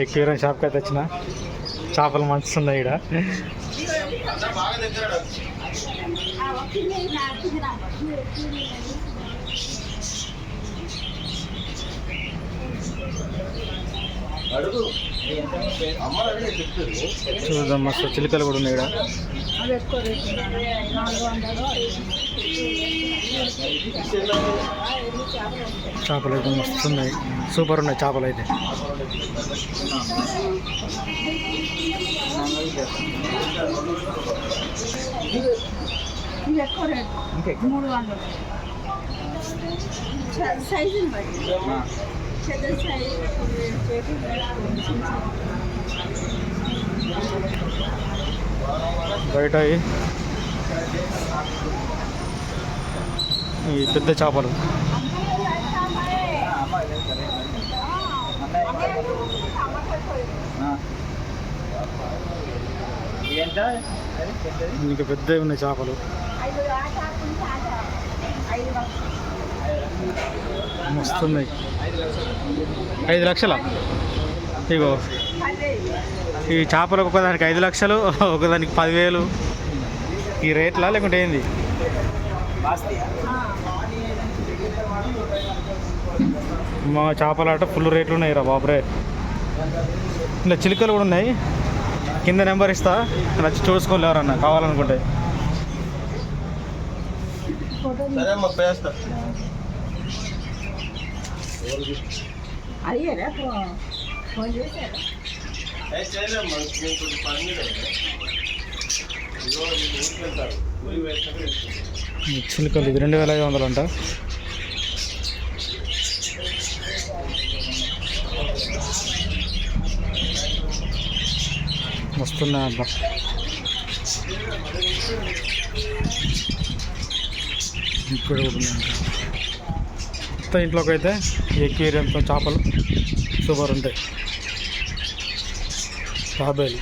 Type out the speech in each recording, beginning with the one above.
ఎక్కువ షాప్కి అయితే వచ్చిన చేపలు మంచిగా ఉన్నాయి ఇక్కడ. చూద్దాం, మస్తు చిలుకలు కూడా ఉన్నాయి ఇక్కడ. చేపలు అయితే మస్తు ఉన్నాయి, సూపర్ ఉన్నాయి చేపలు అయితే. బయట ఈ పెద్ద చేపలు ఇంకా పెద్దవి ఉన్నాయి చేపలు, మస్తున్నాయి. 5 లక్షల ఇగో ఈ చేపలకు ఒకదానికి 5 లక్షలు, ఒకదానికి 10,000. ఈ రేట్లా లేకుంటే ఏంది? మా చేపలాట ఫుల్ రేట్లు ఉన్నాయి రా బాబరే. ఇలా చిలుకలు కూడా ఉన్నాయి, కింద నెంబర్ ఇస్తా, నచ్చి చూసుకోవాలి ఎవరన్నా కావాలనుకుంటే. చిలుకలు ఇది 2,500 అంట. వస్తున్నాయి అబ్బా. ఇక్కడ కొత్త ఇంట్లోకి అయితే ఎక్వేరియంతో చేపలు సూపర్ ఉంటాయి. తాబేలు,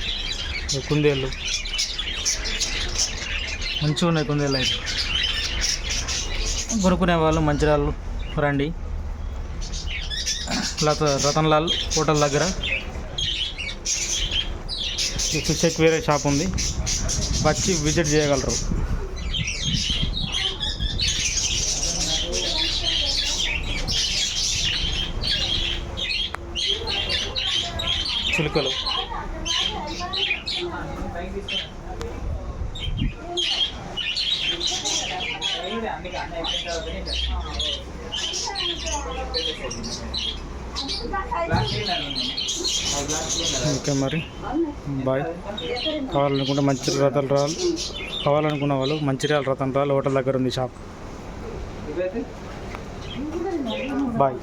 కుందేళ్ళు మంచిగా ఉన్నాయి. కుందేళ్ళు అయితే కొనుక్కునే వాళ్ళు మంచిర్యాల రండి, రతన్లాల్ హోటల్ దగ్గర ఫిష్ ఎక్వేరియం షాప్ ఉంది, వచ్చి విజిట్ చేయగలరు. చిలుకలు ఓకే మరి బాయ్. కావాలనుకుంటే మంచిర్యాల రతన్లాల్, కావాలనుకున్న వాళ్ళు మంచిర్యాల రతన్లాల్ హోటల్ దగ్గర ఉంది షాప్. బాయ్.